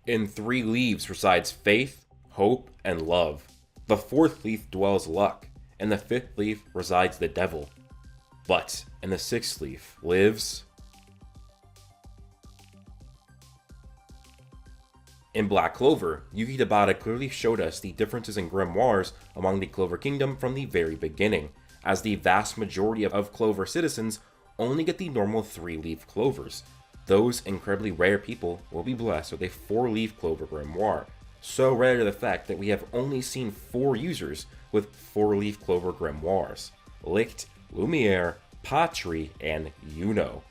In 3 leaves resides faith, hope, and love. The 4th leaf dwells luck. In the 5th leaf resides the devil. But in the 6th leaf lives... In Black Clover, Yuki Tabata clearly showed us the differences in grimoires among the Clover Kingdom from the very beginning, as the vast majority of Clover citizens only get the normal 3-leaf clovers. Those incredibly rare people will be blessed with a 4-leaf Clover Grimoire, so rare to the fact that we have only seen 4 users with 4-leaf Clover Grimoires: Licht, Lumiere, Patri, and Yuno.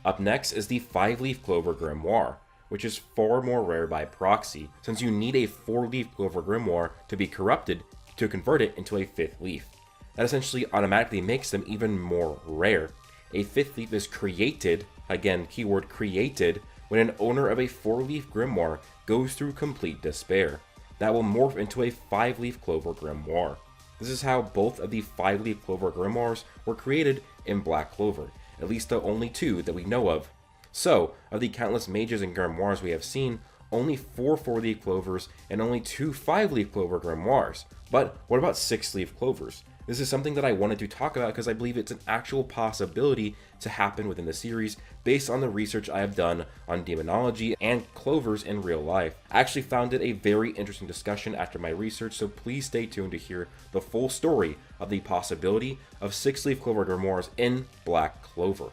Up next is the 5-leaf Clover Grimoire, which is far more rare by proxy, since you need a 4-leaf Clover Grimoire to be corrupted to convert it into a 5th leaf. That essentially automatically makes them even more rare. A 5th leaf is created, again keyword created, when an owner of a 4-leaf Grimoire goes through complete despair. That will morph into a 5-leaf Clover Grimoire. This is how both of the 5-leaf Clover Grimoires were created in Black Clover, at least the only 2 that we know of. So, of the countless mages and grimoires we have seen, only 4 4-leaf clovers and only 2 5-leaf Clover Grimoires. But what about 6-leaf clovers? This is something that I wanted to talk about because I believe it's an actual possibility to happen within the series based on the research I have done on demonology and clovers in real life. I actually found it a very interesting discussion after my research, so please stay tuned to hear the full story of the possibility of 6-leaf Clover Grimoires in Black Clover.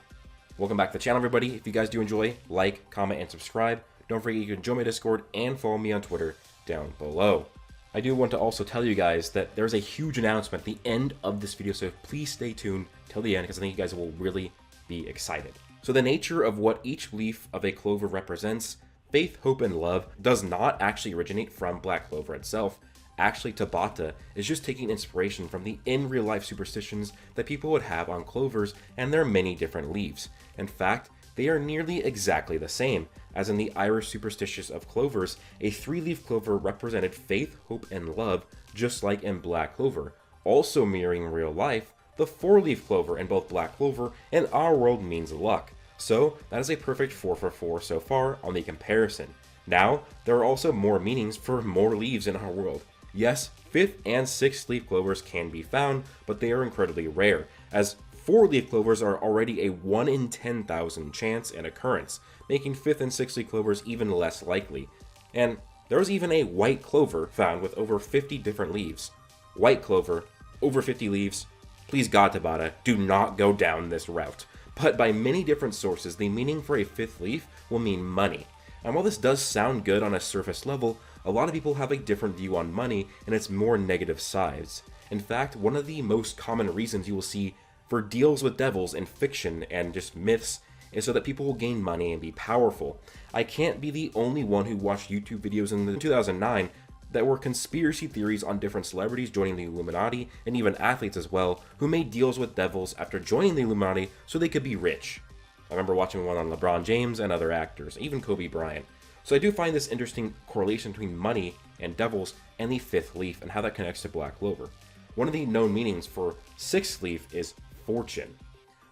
Welcome back to the channel, everybody. If you guys do enjoy, like, comment, and subscribe. Don't forget you can join my Discord and follow me on Twitter down below. I do want to also tell you guys that there's a huge announcement at the end of this video, so please stay tuned till the end because I think you guys will really be excited. So the nature of what each leaf of a clover represents, faith, hope, and love, does not actually originate from Black Clover itself. Actually, Tabata is just taking inspiration from the in-real-life superstitions that people would have on clovers and their many different leaves. In fact, they are nearly exactly the same, as in the Irish superstitions of clovers, a 3-leaf clover represented faith, hope, and love, just like in Black Clover. Also mirroring real life, the 4-leaf clover in both Black Clover and our world means luck. So that is a perfect 4 for 4 so far on the comparison. Now, there are also more meanings for more leaves in our world. Yes, 5th and 6th leaf clovers can be found, but they are incredibly rare, as 4-leaf clovers are already a 1 in 10,000 chance and occurrence, making 5th and 6th leaf clovers even less likely. And there was even a white clover found with over 50 different leaves. White clover, over 50 leaves. Please God, Tabata, do not go down this route. But by many different sources, the meaning for a 5th leaf will mean money. And while this does sound good on a surface level, a lot of people have a different view on money and its more negative sides. In fact, one of the most common reasons you will see for deals with devils in fiction and just myths is so that people will gain money and be powerful. I can't be the only one who watched YouTube videos in 2009 that were conspiracy theories on different celebrities joining the Illuminati, and even athletes as well, who made deals with devils after joining the Illuminati so they could be rich. I remember watching one on LeBron James and other actors, even Kobe Bryant. So I do find this interesting correlation between money and devils and the 5th leaf and how that connects to Black Clover. One of the known meanings for 6th leaf is fortune.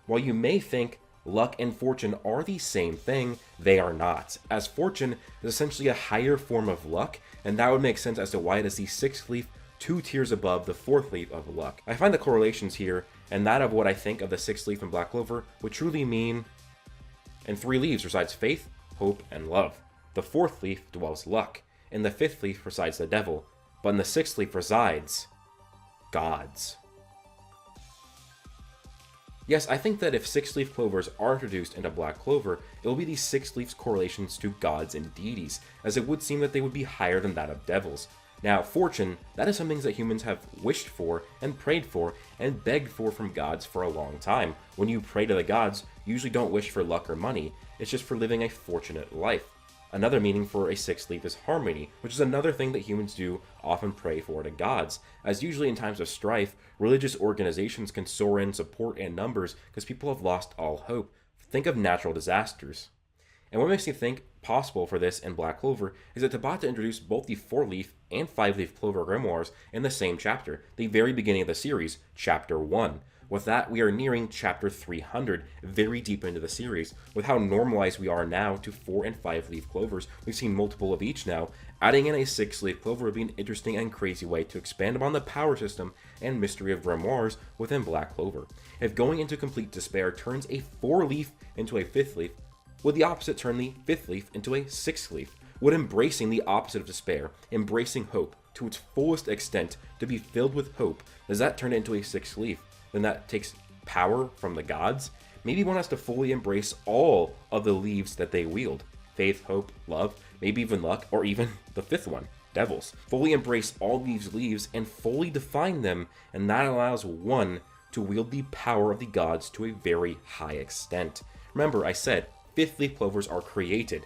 While you may think luck and fortune are the same thing, they are not, as fortune is essentially a higher form of luck, and that would make sense as to why it is the 6th leaf 2 tiers above the 4th leaf of luck. I find the correlations here, and that of what I think of the 6th leaf in Black Clover would truly mean in 3 leaves resides faith, hope, and love. The 4th leaf dwells luck. In the 5th leaf resides the devil. But in the 6th leaf resides gods. Yes, I think that if 6-leaf clovers are introduced into Black Clover, it will be the 6 leaf's correlations to gods and deities, as it would seem that they would be higher than that of devils. Now, fortune, that is something that humans have wished for and prayed for and begged for from gods for a long time. When you pray to the gods, you usually don't wish for luck or money, it's just for living a fortunate life. Another meaning for a 6th leaf is harmony, which is another thing that humans do often pray for to gods, as usually in times of strife, religious organizations can soar in support and numbers because people have lost all hope. Think of natural disasters. And what makes me think possible for this in Black Clover is that Tabata introduced both the 4-leaf and 5-leaf Clover Grimoires in the same chapter, the very beginning of the series, Chapter 1. With that, we are nearing chapter 300, very deep into the series. With how normalized we are now to 4 and 5 leaf clovers, we've seen multiple of each now. Adding in a 6 leaf clover would be an interesting and crazy way to expand upon the power system and mystery of grimoires within Black Clover. If going into complete despair turns a 4 leaf into a 5th leaf, would the opposite turn the 5th leaf into a 6th leaf? Would embracing the opposite of despair, embracing hope to its fullest extent, to be filled with hope, does that turn it into a 6th leaf? Then that takes power from the gods? Maybe one has to fully embrace all of the leaves that they wield. Faith, hope, love, maybe even luck, or even the 5th one, devils. Fully embrace all these leaves and fully define them, and that allows one to wield the power of the gods to a very high extent. Remember, I said 5th leaf clovers are created.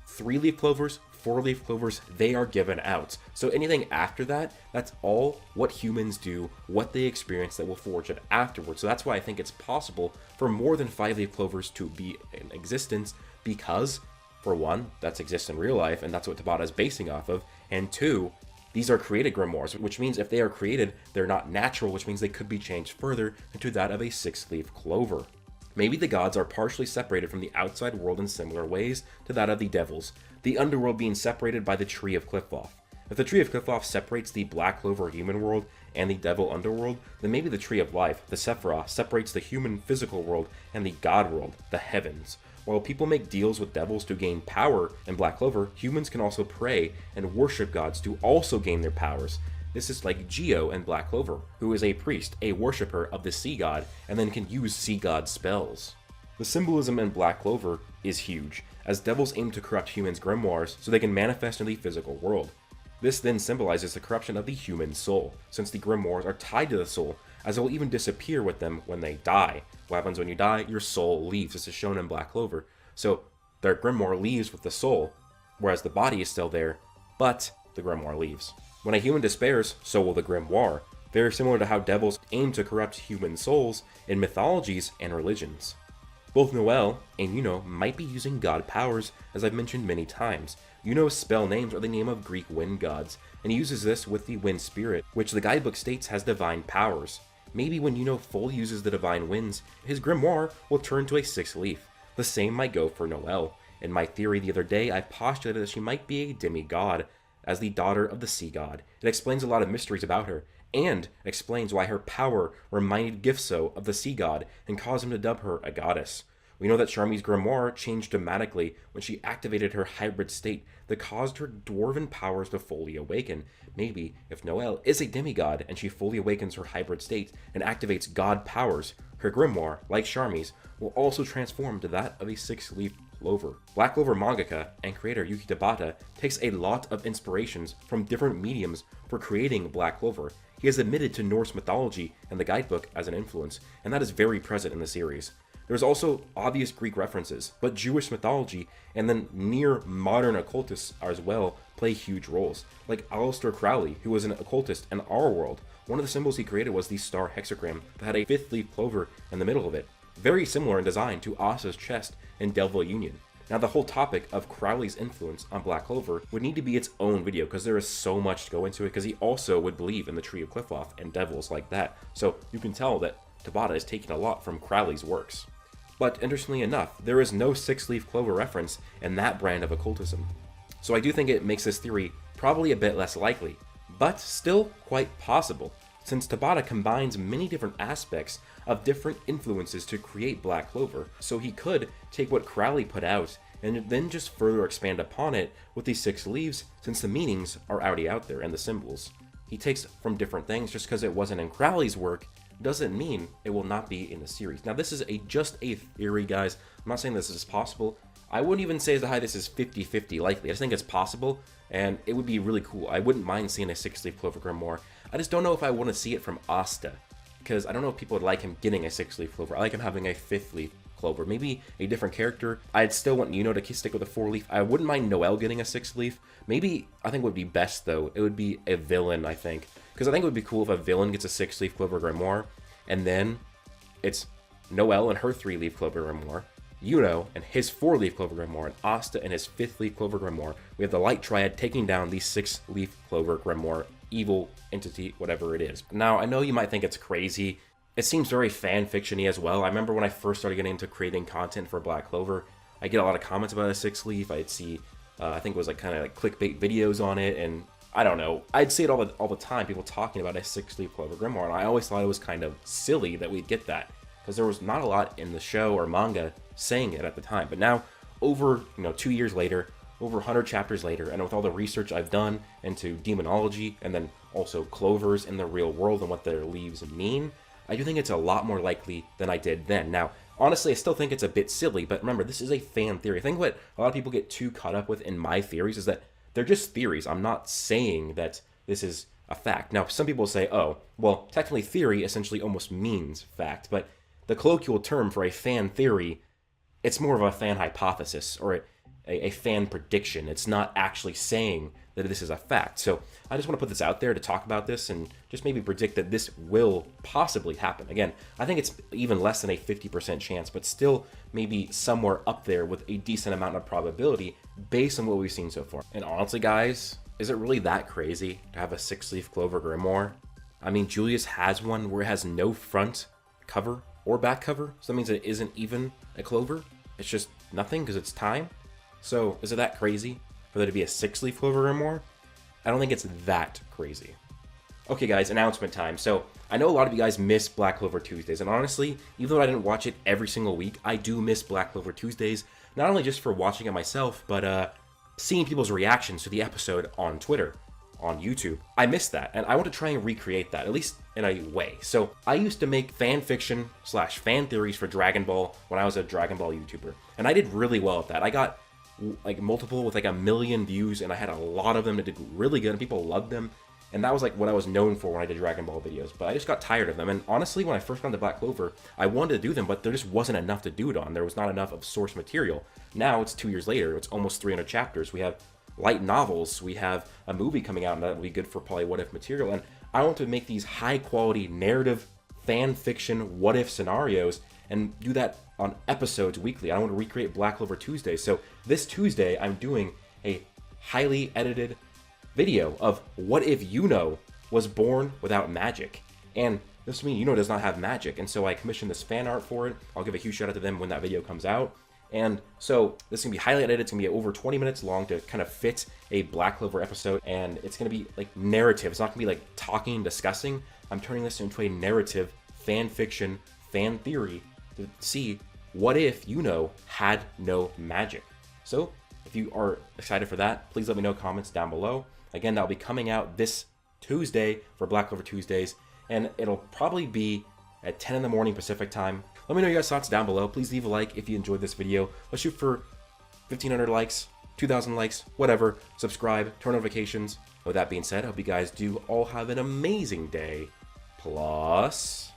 3 leaf clovers, 4 leaf clovers, they are given out. So anything after that, that's all what humans do, what they experience that will forge it afterwards. So that's why I think it's possible for more than 5 leaf clovers to be in existence, because for one, that's exists in real life, and that's what Tabata is basing off of, and 2, these are created grimoires, which means if they are created, they're not natural, which means they could be changed further into that of a 6-leaf clover. Maybe the gods are partially separated from the outside world in similar ways to that of the devils, the underworld being separated by the Tree of Qliphoth. If the Tree of Qliphoth separates the Black Clover human world and the devil underworld, then maybe the Tree of Life, the Sephiroth, separates the human physical world and the god world, the heavens. While people make deals with devils to gain power in Black Clover, humans can also pray and worship gods to also gain their powers. This is like Geo in Black Clover, who is a priest, a worshipper of the sea god, and then can use sea god spells. The symbolism in Black Clover is huge, as devils aim to corrupt humans' grimoires so they can manifest in the physical world. This then symbolizes the corruption of the human soul, since the grimoires are tied to the soul, as it will even disappear with them when they die. What happens when you die? Your soul leaves. This is shown in Black Clover. So their grimoire leaves with the soul, whereas the body is still there, but the grimoire leaves. When a human despairs, so will the grimoire, very similar to how devils aim to corrupt human souls in mythologies and religions. Both Noelle and Yuno might be using god powers, as I've mentioned many times. Yuno's spell names are the name of Greek wind gods, and he uses this with the wind spirit, which the guidebook states has divine powers. Maybe when Yuno fully uses the divine winds, his grimoire will turn to a 6th leaf. The same might go for Noelle. In my theory the other day, I postulated that she might be a demigod, as the daughter of the sea god. It explains a lot of mysteries about her, and explains why her power reminded Gifso of the sea god and caused him to dub her a goddess. We know that Charmy's grimoire changed dramatically when she activated her hybrid state that caused her dwarven powers to fully awaken. Maybe, if Noelle is a demigod and she fully awakens her hybrid state and activates god powers, her grimoire, like Charmy's, will also transform to that of a 6-leaf clover. Black Clover mangaka and creator Yuki Tabata takes a lot of inspirations from different mediums for creating Black Clover. He has admitted to Norse mythology and the guidebook as an influence, and that is very present in the series. There's also obvious Greek references, but Jewish mythology and then near modern occultists as well play huge roles, like Aleister Crowley, who was an occultist in our world. One of the symbols he created was the star hexagram that had a 5th-leaf clover in the middle of it, very similar in design to Asa's chest in Devil Union. Now, the whole topic of Crowley's influence on Black Clover would need to be its own video, because there is so much to go into it, because he also would believe in the Tree of Qliphoth and devils like that. So you can tell that Tabata is taking a lot from Crowley's works. But interestingly enough, there is no 6-leaf clover reference in that brand of occultism. So I do think it makes this theory probably a bit less likely, but still quite possible, since Tabata combines many different aspects of different influences to create Black Clover. So he could take what Crowley put out and then just further expand upon it with these 6 leaves, since the meanings are already out there and the symbols. He takes from different things. Just because it wasn't in Crowley's work doesn't mean it will not be in the series. Now, this is just a theory, guys. I'm not saying this is possible. I wouldn't even say that this is 50-50 likely. I just think it's possible, and it would be really cool. I wouldn't mind seeing a 6-leaf Clover Grimoire. I just don't know if I want to see it from Asta, because I don't know if people would like him getting a 6-leaf Clover. I like him having a 5th-leaf Clover. Maybe a different character. I'd still want Yuno to stick with a 4-leaf. I wouldn't mind Noelle getting a 6-leaf. Maybe, I think what would be best, though, it would be a villain, I think. Because I think it would be cool if a villain gets a 6-leaf Clover Grimoire, and then it's Noelle and her 3-leaf Clover Grimoire, Yuno and his 4-leaf Clover Grimoire, and Asta and his 5th-leaf Clover Grimoire. We have the Light Triad taking down the 6-leaf Clover Grimoire, evil entity, whatever it is. Now, I know you might think it's crazy, It seems very fan fiction-y as well. I remember when I first started getting into creating content for Black Clover, I get a lot of comments about a six leaf. I'd see, I think it was like kind of like clickbait videos on it, and I don't know. I'd see it all the time, people talking about a six leaf Clover Grimoire, and I always thought it was kind of silly that we'd get that, because there was not a lot in the show or manga saying it at the time. But now, over 2 years later, over 100 chapters later, and with all the research I've done into demonology, and then also clovers in the real world and what their leaves mean, I do think it's a lot more likely than I did then. Now, honestly, I still think it's a bit silly, but remember, this is a fan theory. I think what a lot of people get too caught up with in my theories is that they're just theories. I'm not saying that this is a fact. Now, some people say, oh, well, technically theory essentially almost means fact, but the colloquial term for a fan theory, it's more of a fan hypothesis or a fan prediction. It's not actually saying that this is a fact. So I just want to put this out there to talk about this and just maybe predict that this will possibly happen. Again, I think it's even less than a 50% chance, but still maybe somewhere up there with a decent amount of probability based on what we've seen so far. And honestly, guys, is it really that crazy to have a six-leaf Clover Grimoire? I mean, Julius has one where it has no front cover or back cover, so that means it isn't even a clover. It's just nothing because it's time. So is it that crazy for there to be a six-leaf Clover Grimoire? I don't think it's that crazy. Okay guys, announcement time. So I know a lot of you guys miss Black Clover Tuesdays, and honestly, even though I didn't watch it every single week, I do miss Black Clover Tuesdays, not only just for watching it myself, but seeing people's reactions to the episode on Twitter, on YouTube. I miss that, and I want to try and recreate that, at least in a way. So I used to make fan fiction / fan theories for Dragon Ball when I was a Dragon Ball YouTuber, and I did really well at that. I got like multiple with like 1 million views, and I had a lot of them that did really good and people loved them, and that was like what I was known for when I did Dragon Ball videos. But I just got tired of them, and honestly, when I first got into Black Clover, I wanted to do them, but there just wasn't enough to do it on. There was not enough of source material. Now it's 2 years later, it's almost 300 chapters. We have light novels, we have a movie coming out, and that will be good for probably what if material, and I want to make these high quality narrative fan fiction what if scenarios and do that on episodes weekly. I want to recreate Black Clover Tuesday. So this Tuesday, I'm doing a highly edited video of what if Yuno was born without magic. And this means Yuno does not have magic. And so I commissioned this fan art for it. I'll give a huge shout out to them when that video comes out. And so this is going to be highly edited. It's going to be over 20 minutes long to kind of fit a Black Clover episode. And it's going to be like narrative. It's not going to be like talking, discussing. I'm turning this into a narrative, fan fiction, fan theory to see what if Yuno had no magic. So if you are excited for that, please let me know in comments down below. Again, that'll be coming out this Tuesday for Black Clover Tuesdays, and it'll probably be at 10 in the morning Pacific time. Let me know your guys' thoughts down below. Please leave a like if you enjoyed this video. Let's shoot for 1,500 likes, 2,000 likes, whatever. Subscribe, turn notifications. With that being said, I hope you guys do all have an amazing day. Plus...